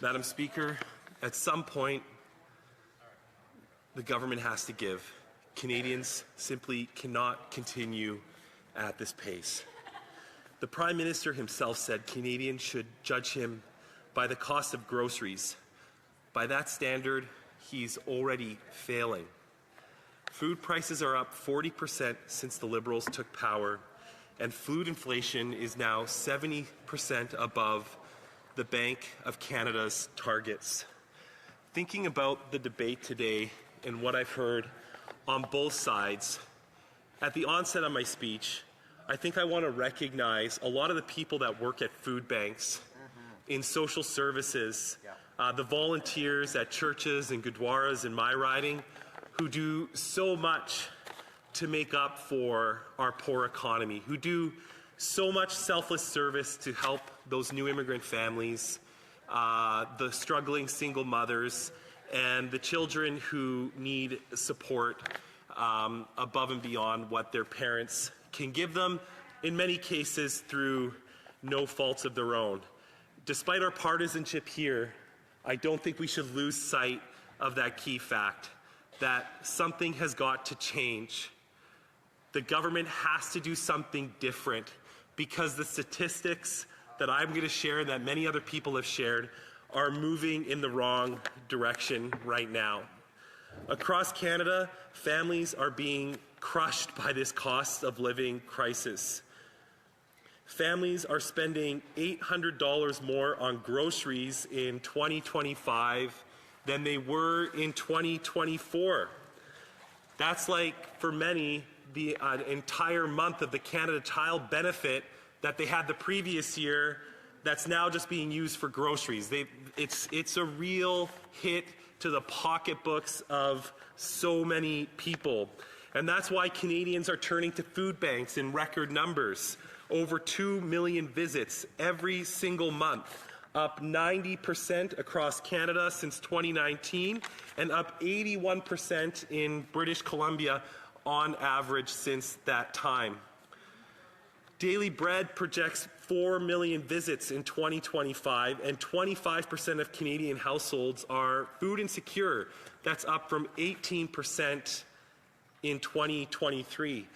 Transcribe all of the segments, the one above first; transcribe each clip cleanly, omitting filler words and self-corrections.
Madam Speaker, at some point, the government has to give. Canadians simply cannot continue at this pace. The Prime Minister himself said Canadians should judge him by the cost of groceries. By that standard, he's already failing. Food prices are up 40% since the Liberals took power, and food inflation is now 70% above the Bank of Canada's targets. Thinking about the debate today and what I've heard on both sides, at the onset of my speech, I think I want to recognize a lot of the people that work at food banks, in social services, the volunteers at churches and gurdwaras in my riding, who do so much to make up for our poor economy, who do so much selfless service to help those new immigrant families, the struggling single mothers, and the children who need support above and beyond what their parents can give them, in many cases through no faults of their own. Despite our partisanship here, I don't think we should lose sight of that key fact, that something has got to change. The government has to do something different, because the statistics that I'm going to share and that many other people have shared are moving in the wrong direction right now. Across Canada, families are being crushed by this cost of living crisis. Families are spending $800 more on groceries in 2025 than they were in 2024. That's like, for many, the entire month of the Canada Child benefit that they had the previous year that's now just being used for groceries. It's a real hit to the pocketbooks of so many people. And that's why Canadians are turning to food banks in record numbers. Over 2 million visits every single month, up 90% across Canada since 2019, and up 81% in British Columbia on average since that time. Daily Bread projects 4 million visits in 2025, and 25% of Canadian households are food insecure. That's up from 18% in 2023.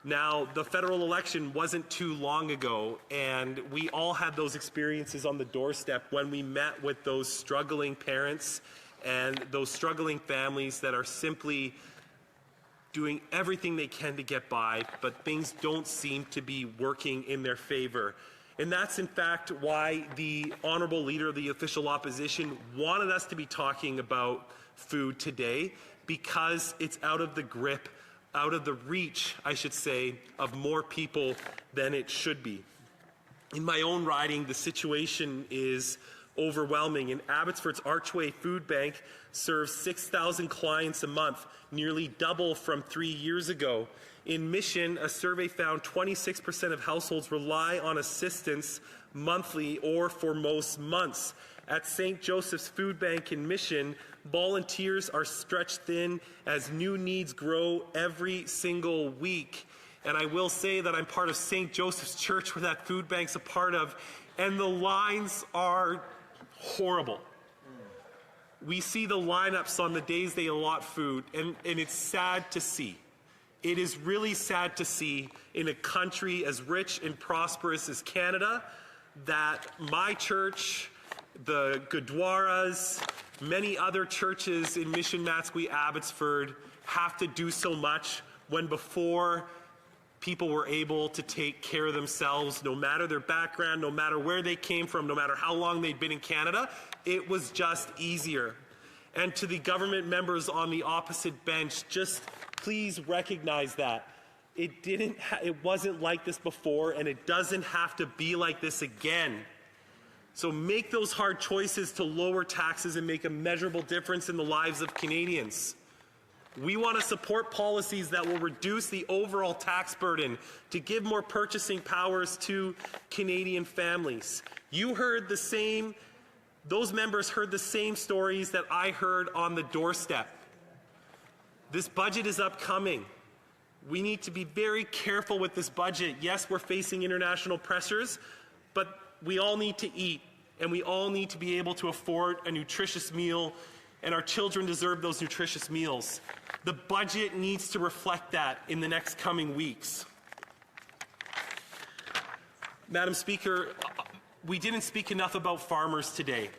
Now, the federal election wasn't too long ago, and we all had those experiences on the doorstep when we met with those struggling parents and those struggling families that are simply doing everything they can to get by, but things don't seem to be working in their favor. And that's in fact why the Honourable Leader of the Official Opposition wanted us to be talking about food today, because it's out of the grip, out of the reach, I should say, of more people than it should be. In my own riding, the situation is overwhelming. In Abbotsford's Archway Food Bank serves 6,000 clients a month, nearly double from 3 years ago. In Mission, a survey found 26% of households rely on assistance monthly or for most months. At St. Joseph's Food Bank in Mission, volunteers are stretched thin as new needs grow every single week. And I will say that I'm part of St. Joseph's Church, where that food bank's a part of, and the lines are horrible. We see the lineups on the days they allot food, and it's sad to see. It is really sad to see in a country as rich and prosperous as Canada that my church, the Gurdwaras, many other churches in Mission Matsqui, Abbotsford have to do so much when before people were able to take care of themselves, no matter their background, no matter where they came from, no matter how long they'd been in Canada. It was just easier. And to the government members on the opposite bench, just please recognize that. It wasn't like this before, and it doesn't have to be like this again. So make those hard choices to lower taxes and make a measurable difference in the lives of Canadians. We want to support policies that will reduce the overall tax burden to give more purchasing powers to Canadian families. Those members heard the same stories that I heard on the doorstep. This budget is upcoming. We need to be very careful with this budget. Yes, we're facing international pressures, but we all need to eat. and we all need to be able to afford a nutritious meal, and our children deserve those nutritious meals. The budget needs to reflect that in the next coming weeks. Madam Speaker, we didn't speak enough about farmers today.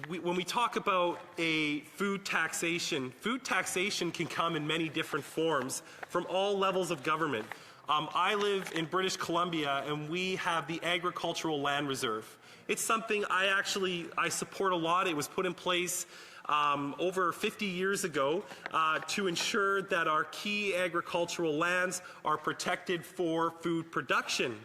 When we talk about a food taxation can come in many different forms from all levels of government. I live in British Columbia, and we have the Agricultural Land Reserve. It's something I support a lot. It was put in place over 50 years ago to ensure that our key agricultural lands are protected for food production.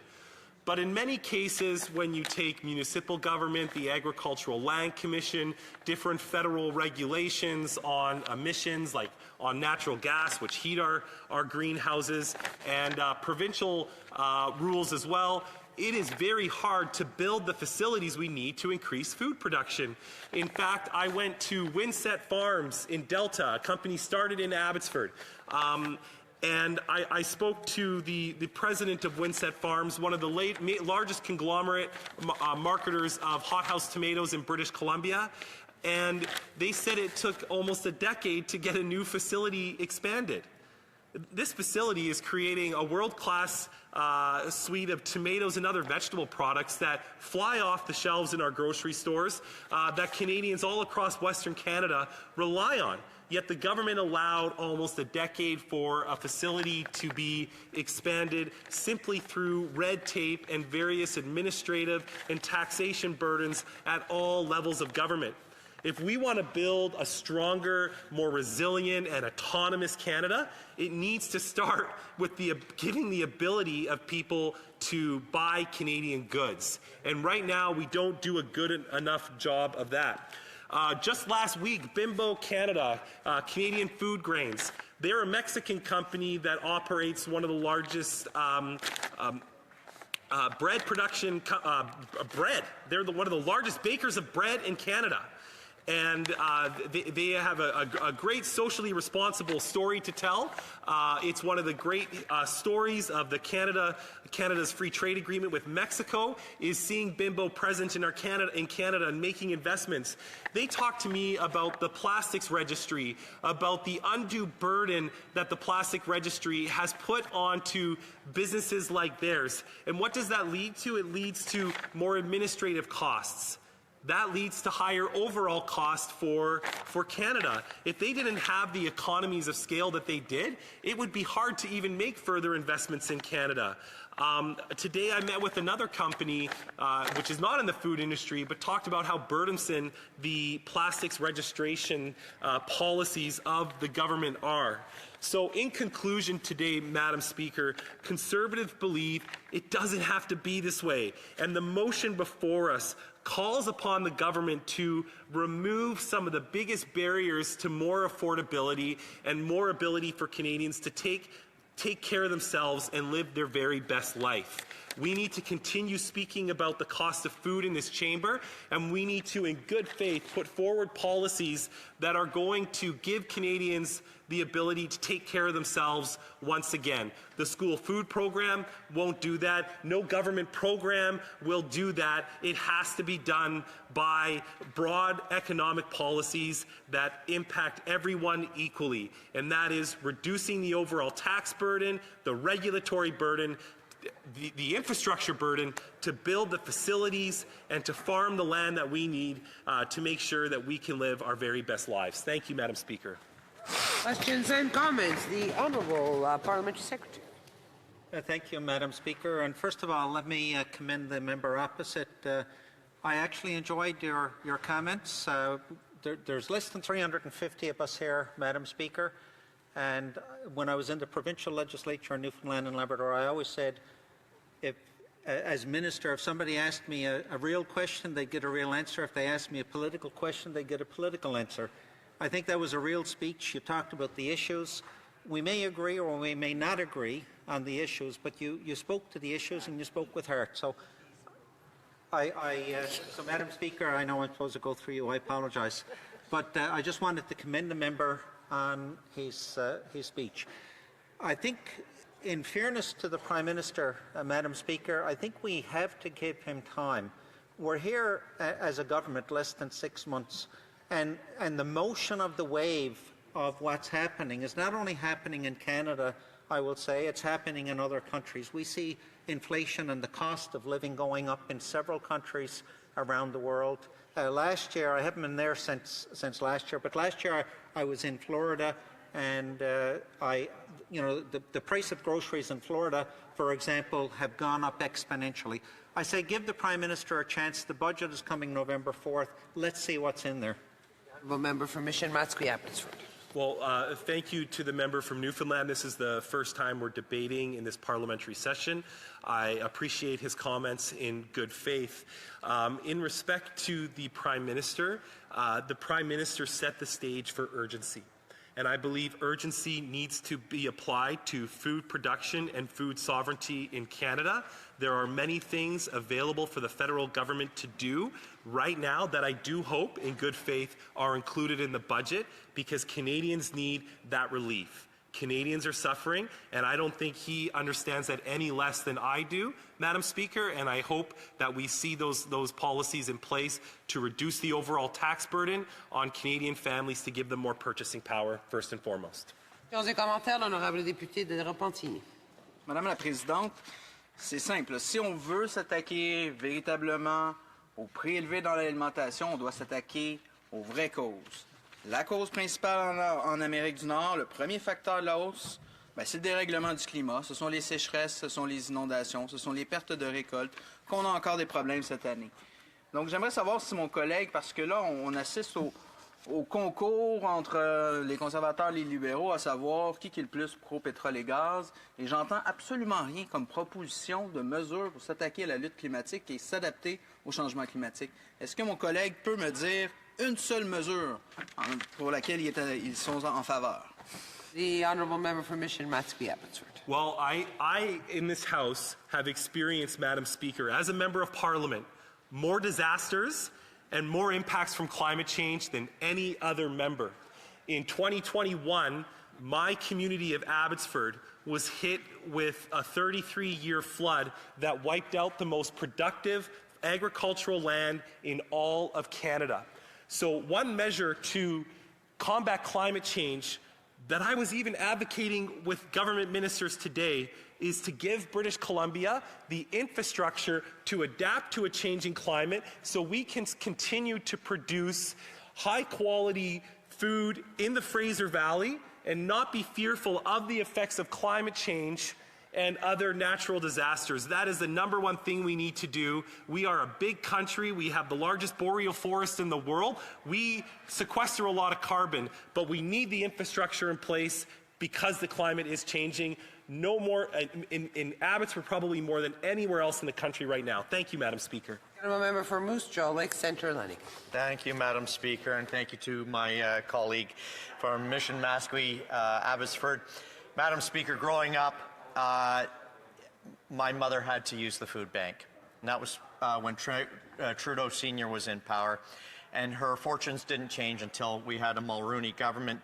But in many cases, when you take municipal government, the Agricultural Land Commission, different federal regulations on emissions, like on natural gas, which heat our greenhouses, and provincial rules as well, it is very hard to build the facilities we need to increase food production. In fact, I went to Windset Farms in Delta, a company started in Abbotsford. And I spoke to the president of Windset Farms, one of the largest conglomerate marketers of hothouse tomatoes in British Columbia. And they said it took almost a decade to get a new facility expanded. This facility is creating a world-class suite of tomatoes and other vegetable products that fly off the shelves in our grocery stores that Canadians all across Western Canada rely on. Yet the government allowed almost a decade for a facility to be expanded simply through red tape and various administrative and taxation burdens at all levels of government. If we want to build a stronger, more resilient and autonomous Canada, it needs to start with giving the ability of people to buy Canadian goods. And right now, we don't do a good enough job of that. Just last week, Bimbo Canada, Canadian Food Grains, they're a Mexican company that operates one of the largest bread production, bread. They're one of the largest bakers of bread in Canada. And they have a great socially responsible story to tell. It's one of the great stories of the Canada's free trade agreement with Mexico is seeing Bimbo present in Canada and making investments. They talk to me about the plastics registry, about the undue burden that the plastic registry has put onto businesses like theirs. And what does that lead to? It leads to more administrative costs. That leads to higher overall cost for Canada. If they didn't have the economies of scale that they did, it would be hard to even make further investments in Canada. Today I met with another company, which is not in the food industry, but talked about how burdensome the plastics registration policies of the government are. So in conclusion today, Madam Speaker, Conservatives believe it doesn't have to be this way, and the motion before us calls upon the government to remove some of the biggest barriers to more affordability and more ability for Canadians to take care of themselves and live their very best life. We need to continue speaking about the cost of food in this chamber, and we need to, in good faith, put forward policies that are going to give Canadians the ability to take care of themselves once again. The school food program won't do that. No government program will do that. It has to be done by broad economic policies that impact everyone equally, and that is reducing the overall tax burden, the regulatory burden, the infrastructure burden to build the facilities and to farm the land that we need to make sure that we can live our very best lives. Thank you, Madam Speaker. Questions and comments. The Honourable Parliamentary Secretary. Thank you, Madam Speaker. And first of all, let me commend the member opposite. I actually enjoyed your comments. There's less than 350 of us here, Madam Speaker. And when I was in the provincial legislature in Newfoundland and Labrador, I always said, as minister, if somebody asked me a real question, they'd get a real answer. If they asked me a political question, they'd get a political answer. I think that was a real speech. You talked about the issues. We may agree or we may not agree on the issues, but you spoke to the issues and you spoke with heart. So, so Madam Speaker, I know I'm supposed to go through you. I apologise. But I just wanted to commend the member on his speech. I think, in fairness to the Prime Minister, Madam Speaker, I think we have to give him time we're here as a government less than 6 months, and the motion of the wave of what's happening is not only happening in Canada, I will say, it's happening in other countries. We see inflation and the cost of living going up in several countries around the world. Last year, I haven't been there since last year, but last year I was in Florida, and the price of groceries in Florida, for example, have gone up exponentially. I say give the Prime Minister a chance. The budget is coming November 4th. Let's see what's in there. Honourable member for Mission Matsqui Abbotsford. Well, thank you to the member from Newfoundland. This is the first time we're debating in this parliamentary session. I appreciate his comments in good faith. In respect to the Prime Minister set the stage for urgency. And I believe urgency needs to be applied to food production and food sovereignty in Canada. There are many things available for the federal government to do right now that I do hope, in good faith, are included in the budget, because Canadians need that relief. Canadians are suffering, and I don't think he understands that any less than I do, Madam Speaker, and I hope that we see those policies in place to reduce the overall tax burden on Canadian families, to give them more purchasing power, first and foremost. Questions et commentaires, l'honorable député de Repentigny. Madame la Présidente, c'est simple. Si on veut s'attaquer véritablement au prix élevé dans l'alimentation, on doit s'attaquer aux vraies causes. La cause principale en Amérique du Nord, le premier facteur de la hausse, c'est le dérèglement du climat. Ce sont les sécheresses, ce sont les inondations, ce sont les pertes de récoltes, qu'on a encore des problèmes cette année. Donc j'aimerais savoir si mon collègue, parce que là on assiste au concours entre les conservateurs et les libéraux, à savoir qui est le plus pro-pétrole et gaz, et j'entends absolument rien comme proposition de mesures pour s'attaquer à la lutte climatique et s'adapter au changement climatique. Est-ce que mon collègue peut me dire une seule mesure pour laquelle ils sont en faveur? The honourable member for Mission Matsqui Abbotsford. Well, I, in this House, have experienced, Madam Speaker, as a member of Parliament, more disasters and more impacts from climate change than any other member. In 2021, my community of Abbotsford was hit with a 33-year flood that wiped out the most productive agricultural land in all of Canada. So one measure to combat climate change that I was even advocating with government ministers today is to give British Columbia the infrastructure to adapt to a changing climate, so we can continue to produce high-quality food in the Fraser Valley and not be fearful of the effects of climate change and other natural disasters. That is the number one thing we need to do. We are a big country. We have the largest boreal forest in the world. We sequester a lot of carbon, but we need the infrastructure in place because the climate is changing. No more in Abbotsford, probably more than anywhere else in the country right now. Thank you, Madam Speaker. Honourable member for Moose Jaw, Lake Centre, Lennox. Thank you, Madam Speaker, and thank you to my colleague from Mission Matsqui, Abbotsford. Madam Speaker, growing up, my mother had to use the food bank. And that was when Trudeau Sr. was in power, and her fortunes didn't change until we had a Mulroney government.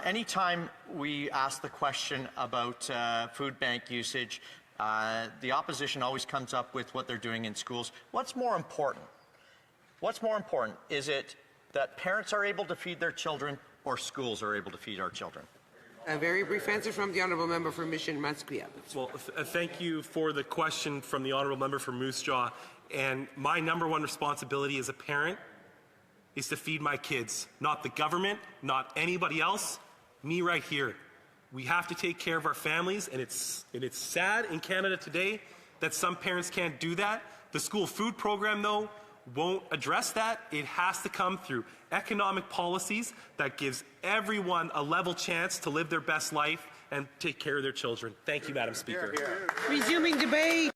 Anytime we ask the question about food bank usage, the opposition always comes up with what they're doing in schools. What's more important? What's more important? Is it that parents are able to feed their children, or schools are able to feed our children? A very brief answer from the honourable member for Mission Matsqui. Well, thank you for the question from the honourable member for Moose Jaw. And my number one responsibility as a parent is to feed my kids, not the government, not anybody else, me right here. We have to take care of our families, and it's sad in Canada today that some parents can't do that. The school food program, though, won't address that. It has to come through economic policies that gives everyone a level chance to live their best life and take care of their children. Thank you, Madam Speaker. Resuming debate.